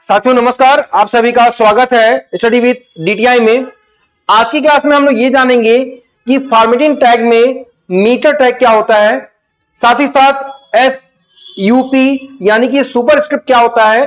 साथियों नमस्कार, आप सभी का स्वागत है स्टडी विद डीटीआई में। आज की क्लास में हम लोग ये जानेंगे कि फॉर्मेटिंग टैग में मीटर टैग क्या होता है, साथ ही साथ एस यूपी यानी कि सुपर स्क्रिप्ट क्या होता है,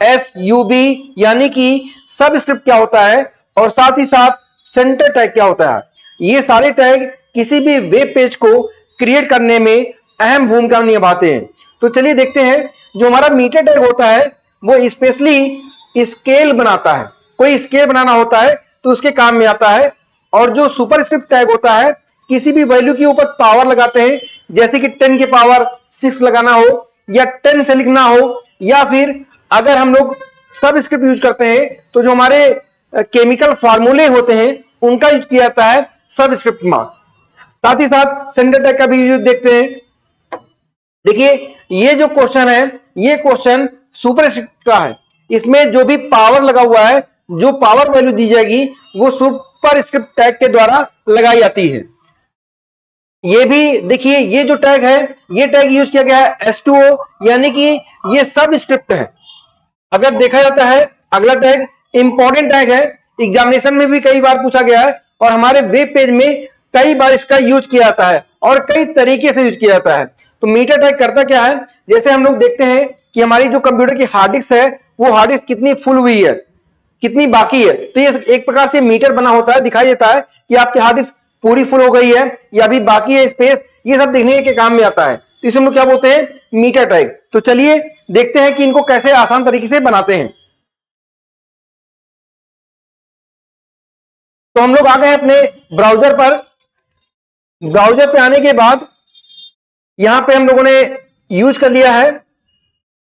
एस यूबी यानी कि सब स्क्रिप्ट क्या होता है, और साथ ही साथ सेंटर टैग क्या होता है। ये सारे टैग किसी भी वेब पेज को क्रिएट करने में अहम भूमिका निभाते हैं। तो चलिए देखते हैं। जो हमारा मीटर टैग होता है वो स्पेशली स्केल बनाता है, कोई स्केल बनाना होता है तो उसके काम में आता है। और जो सुपर स्क्रिप्ट टैग होता है किसी भी वैल्यू के ऊपर पावर लगाते हैं, जैसे कि 10 के पावर 6 लगाना हो या 10 से लिखना हो, या फिर अगर हम लोग सब स्क्रिप्ट यूज करते हैं तो जो हमारे केमिकल फार्मूले होते हैं उनका यूज किया जाता है सब स्क्रिप्ट में। साथ ही साथ सेंटर टैग का भी यूज देखते हैं। देखिए ये जो क्वेश्चन है ये क्वेश्चन सुपर स्क्रिप्ट का है। इसमें जो भी पावर लगा हुआ है, जो पावर वैल्यू दी जाएगी वो सुपर स्क्रिप्ट टैग के द्वारा लगाई जाती है। ये भी देखिए, ये जो टैग है ये टैग यूज किया गया है S2O, यानी कि ये सब स्क्रिप्ट है। अगर देखा जाता है अगला टैग इंपॉर्टेंट टैग है, एग्जामिनेशन में भी कई बार पूछा गया है और हमारे वेब पेज में कई बार इसका यूज किया जाता है और कई तरीके से यूज किया जाता है। तो मीटर टैग करता क्या है, जैसे हम लोग देखते हैं कि हमारी जो कंप्यूटर की हार्ड डिस्क है वो हार्ड डिस्क कितनी फुल हुई है, कितनी बाकी है, तो ये एक प्रकार से मीटर बना होता है, दिखाई देता है कि आपकी हार्ड डिस्क पूरी फुल हो गई है या अभी बाकी है स्पेस, ये सब देखने के काम में आता है। तो इसे हम लोग क्या बोलते हैं, मीटर टैग। तो चलिए देखते हैं कि इनको कैसे आसान तरीके से बनाते हैं। तो हम लोग आ गए अपने ब्राउजर पर। ब्राउजर पे आने के बाद यहां पे हम लोगों ने यूज कर लिया है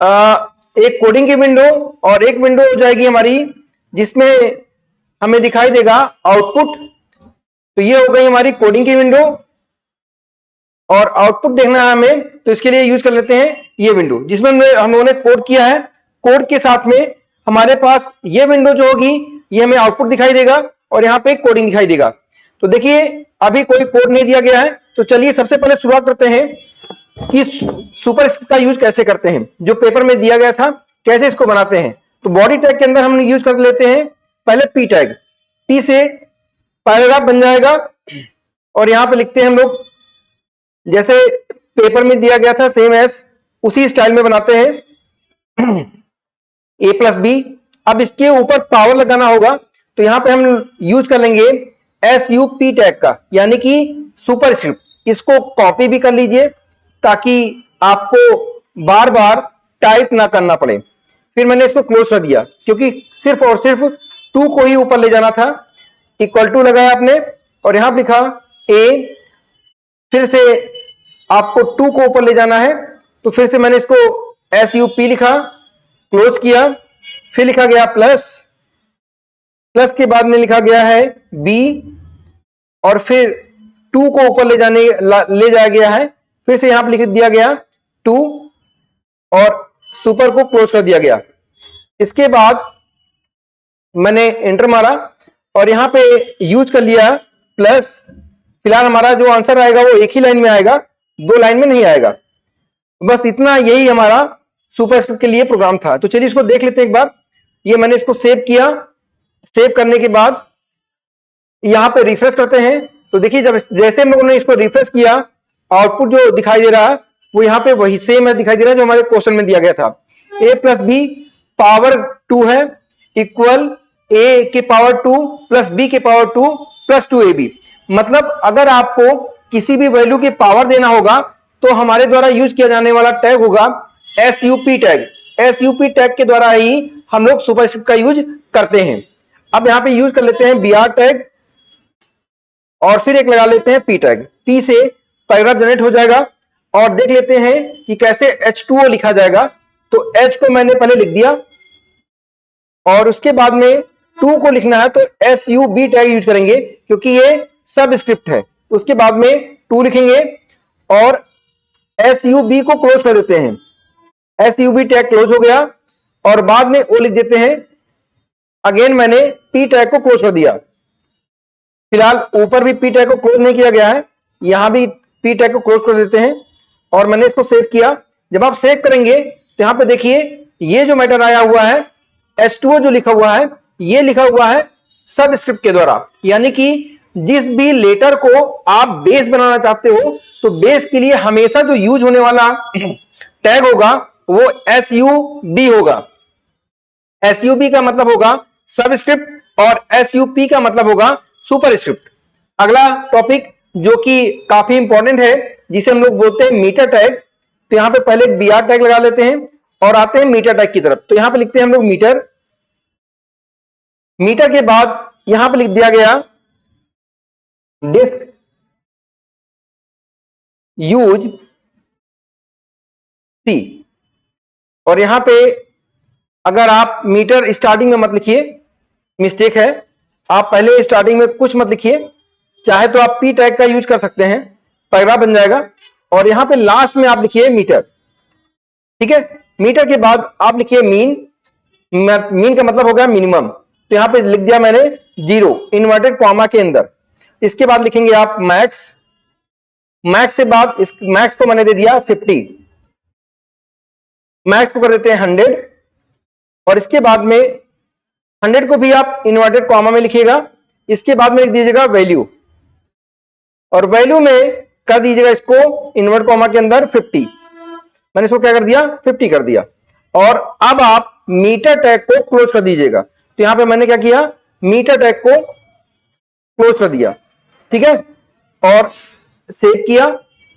एक कोडिंग की विंडो, और एक विंडो हो जाएगी हमारी जिसमें हमें दिखाई देगा आउटपुट। तो ये हो गई हमारी कोडिंग की विंडो, और आउटपुट देखना है हमें, तो इसके लिए यूज कर लेते हैं ये विंडो जिसमें हम लोगों ने कोड किया है। कोड के साथ में हमारे पास ये विंडो जो होगी ये हमें आउटपुट दिखाई देगा और यहाँ पे कोडिंग दिखाई देगा। तो देखिए अभी कोई कोड नहीं दिया गया है, तो चलिए सबसे पहले शुरुआत करते हैं कि सुपर स्क्रिप्ट का यूज कैसे करते हैं, जो पेपर में दिया गया था कैसे इसको बनाते हैं। तो बॉडी टैग के अंदर हम यूज कर लेते हैं पहले पी टैग। पी से पैराग्राफ बन जाएगा और यहां पे लिखते हैं हम लोग जैसे पेपर में दिया गया था सेम एस उसी स्टाइल में बनाते हैं ए प्लस बी। अब इसके ऊपर पावर लगाना होगा तो यहां पे हम यूज कर लेंगे एस यू पी टैग का, यानी कि सुपर स्क्रिप्ट। इसको कॉपी भी कर लीजिए ताकि आपको बार बार टाइप ना करना पड़े। फिर मैंने इसको क्लोज कर दिया क्योंकि सिर्फ और सिर्फ 2 को ही ऊपर ले जाना था। इक्वल टू लगाया आपने और यहां लिखा ए, फिर से आपको 2 को ऊपर ले जाना है तो फिर से मैंने इसको एस यू पी लिखा, क्लोज किया, फिर लिखा गया प्लस, प्लस के बाद में लिखा गया है बी, और फिर 2 को ऊपर ले जाया गया है, फिर से यहां पर लिख दिया गया 2 और सुपर को क्लोज कर दिया गया। इसके बाद मैंने एंटर मारा और यहां पे यूज कर लिया प्लस। फिलहाल हमारा जो आंसर आएगा वो एक ही लाइन में आएगा, 2 लाइन में नहीं आएगा। बस इतना, यही हमारा सुपर स्क्रिप्ट के लिए प्रोग्राम था। तो चलिए इसको देख लेते हैं एक बार। ये मैंने इसको सेव किया, सेव करने के बाद यहां पे रिफ्रेश करते हैं तो देखिए जब जैसे हम लोगों ने इसको रिफ्रेश किया आउटपुट जो दिखाई दे रहा है वो यहाँ पे वही सेम है दिखाई दे रहा है जो हमारे क्वेश्चन में दिया गया था। a प्लस बी पावर 2 है इक्वल a के पावर 2 प्लस b के पावर 2 प्लस 2ab। मतलब अगर आपको किसी भी वैल्यू की पावर देना होगा तो हमारे द्वारा यूज किया जाने वाला टैग होगा SUP टैग। SUP टैग के द्वारा ही हम लोग सुपर स्क्रिप्ट का यूज करते हैं। अब यहाँ पे यूज कर लेते हैं BR टैग और फिर एक लगा लेते हैं P टैग। P से पैराग्राफ जनरेट हो जाएगा और देख लेते हैं कि कैसे H2O लिखा जाएगा। तो H को मैंने पहले लिख दिया और उसके बाद में 2 को लिखना है तो SUB टैग यूज करेंगे क्योंकि ये सब स्क्रिप्ट है। उसके बाद में 2 लिखेंगे और SUB को क्लोज कर देते हैं। SUB टैग क्लोज हो गया और बाद में O लिख देते हैं। अगेन मैंने P टैग को क्लोज कर दिया। फिलहाल ऊपर भी P टैग को क्लोज नहीं किया गया है, यहां भी P टैग को क्लोज कर देते हैं और मैंने इसको सेव किया। जब आप सेव करेंगे तो यहां पे देखिए ये जो मैटर आया हुआ है H2O जो लिखा हुआ है ये लिखा हुआ है सबस्क्रिप्ट के द्वारा, यानी कि जिस भी लेटर को आप बेस बनाना चाहते हो तो बेस के लिए हमेशा जो यूज होने वाला टैग होगा वो SUB होगा। SUB का मतलब होगा सबस्क्रिप्ट और SUP का मतलब होगा सुपरस्क्रिप्ट। अगला टॉपिक जो कि काफी इंपॉर्टेंट है जिसे हम लोग बोलते हैं मीटर टैग। तो यहां पे पहले एक BR टैग लगा लेते हैं और आते हैं मीटर टैग की तरफ। तो यहां पे लिखते हैं हम लोग मीटर, मीटर के बाद यहां पे लिख दिया गया डिस्क यूज सी। और यहां पे अगर आप मीटर स्टार्टिंग में मत लिखिए, मिस्टेक है, आप पहले स्टार्टिंग में कुछ मत लिखिए, चाहे तो आप P टैग का यूज कर सकते हैं, पैराग्राफ बन जाएगा। और यहां पे लास्ट में आप लिखिए मीटर, ठीक है। मीटर के बाद आप लिखिए मीन, मीन का मतलब हो गया मिनिमम। तो यहां पे लिख दिया मैंने 0 इन्वर्टेड कॉमा के अंदर। इसके बाद लिखेंगे आप मैक्स, मैक्स से बाद इस मैक्स को मैंने दे दिया 50, मैक्स को कर देते हैं 100 और इसके बाद में 100 को भी आप इन्वर्टेड कॉमा में लिखिएगा। इसके बाद में लिख दीजिएगा वैल्यू और वैल्यू में कर दीजिएगा इसको इन्वर्ट कॉमा के अंदर 50। मैंने इसको क्या कर दिया 50 कर दिया। और अब आप मीटर टैग को क्लोज कर दीजिएगा। तो यहां पे मैंने क्या किया मीटर टैग को क्लोज कर दिया, ठीक है, और सेव किया।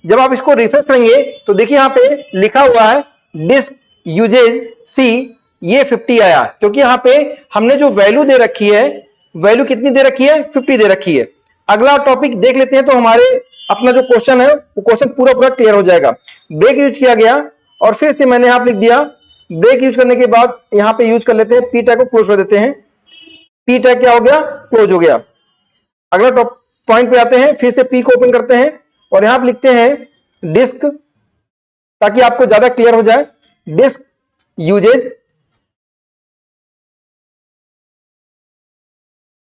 जब आप इसको रिफ्रेश करेंगे तो देखिए यहां पे लिखा हुआ है डिस्क यूजेज सी, ये 50 आया क्योंकि यहां पे हमने जो वैल्यू दे रखी है, वैल्यू कितनी दे रखी है 50 दे रखी है। अगला टॉपिक देख लेते हैं तो हमारे अपना जो क्वेश्चन है वो क्वेश्चन पूरा पूरा क्लियर हो जाएगा। ब्रेक यूज किया गया और फिर से मैंने यहां लिख दिया ब्रेक यूज करने के बाद यहां पे यूज कर लेते हैं P टैग को क्लोज कर देते हैं। P टैग क्या हो गया क्लोज हो गया। अगला टॉप पॉइंट पे आते हैं, फिर से P को ओपन करते हैं और यहां पे लिखते हैं डिस्क, ताकि आपको ज्यादा क्लियर हो जाए, डिस्क यूजेज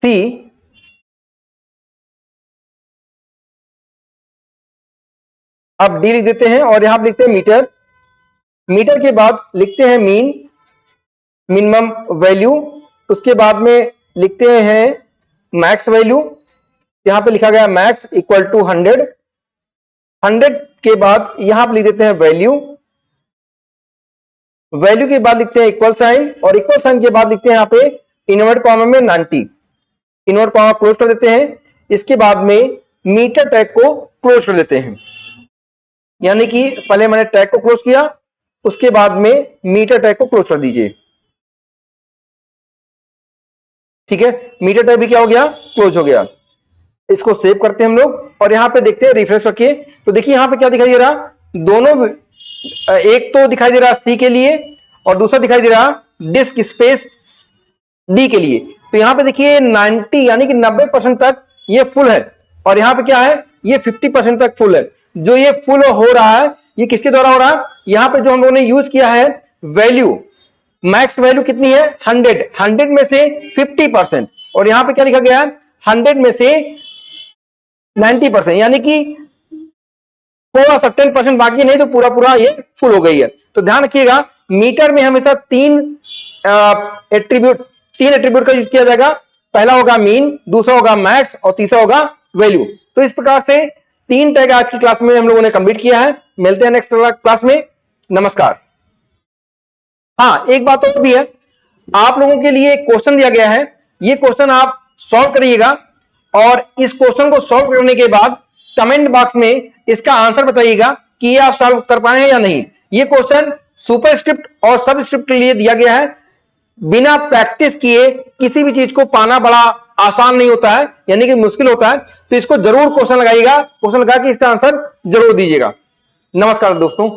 सी, अब डी लिख देते हैं और यहां पे लिखते हैं मीटर, मीटर के बाद लिखते हैं मीन, मिनिमम वैल्यू, उसके बाद में लिखते हैं मैक्स वैल्यू, यहां पे लिखा गया मैक्स इक्वल टू 100, 100 के बाद यहां पे लिख देते हैं वैल्यू, वैल्यू के बाद लिखते हैं इक्वल साइन और इक्वल साइन के बाद लिखते हैं यहां पे इनवर्ट कॉमा में 90, इनवर्ट कॉमा क्लोज कर देते हैं। इसके बाद में मीटर टैग को क्लोज कर देते हैं, यानी कि पहले मैंने टैग को क्लोज किया, उसके बाद में मीटर टैग को क्लोज कर दीजिए, ठीक है। मीटर टैग भी क्या हो गया क्लोज हो गया। इसको सेव करते हैं हम लोग और यहां पे देखते हैं रिफ्रेश करके। तो देखिए यहां पे क्या दिखाई दे रहा, दोनों एक तो दिखाई दे रहा सी के लिए और दूसरा दिखाई दे रहा डिस्क स्पेस डी के लिए। तो यहां पे देखिए 90 यानी कि 90% तक ये फुल है और यहां पे क्या है ये 50% तक फुल है। जो ये फुल हो रहा है ये किसके द्वारा हो रहा है, यहां पे जो हम लोगों ने यूज किया है वैल्यू, मैक्स वैल्यू कितनी है 100, 100 में से 50% और यहां पे क्या लिखा गया है 100 में से 90%, यानी कि थोड़ा सा 10% बाकी, नहीं तो पूरा पूरा ये फुल हो गई है। तो ध्यान रखिएगा मीटर में हमेशा तीन एट्रीब्यूट का यूज किया जाएगा। पहला होगा मीन, दूसरा होगा मैक्स और तीसरा होगा वैल्यू। तो इस प्रकार से 3 टैग आज की क्लास में हम लोगों ने कंप्लीट किया है। मिलते हैं नेक्स्ट क्लास में, नमस्कार। हाँ, एक बात और भी है, आप लोगों के लिए क्वेश्चन दिया गया है, ये क्वेश्चन आप सॉल्व करिएगा और इस क्वेश्चन को सॉल्व करने के बाद कमेंट बॉक्स में इसका आंसर बताइएगा कि ये आप सॉल्व कर पाए हैं या नहीं। ये क्वेश्चन सुपरस्क्रिप्ट और सबस्क्रिप्ट के लिए दिया गया है। बिना प्रैक्टिस किए किसी भी चीज को पाना बड़ा आसान नहीं होता है, यानी कि मुश्किल होता है। तो इसको जरूर क्वेश्चन लगाइएगा, क्वेश्चन लगा के इसका आंसर जरूर दीजिएगा। नमस्कार दोस्तों।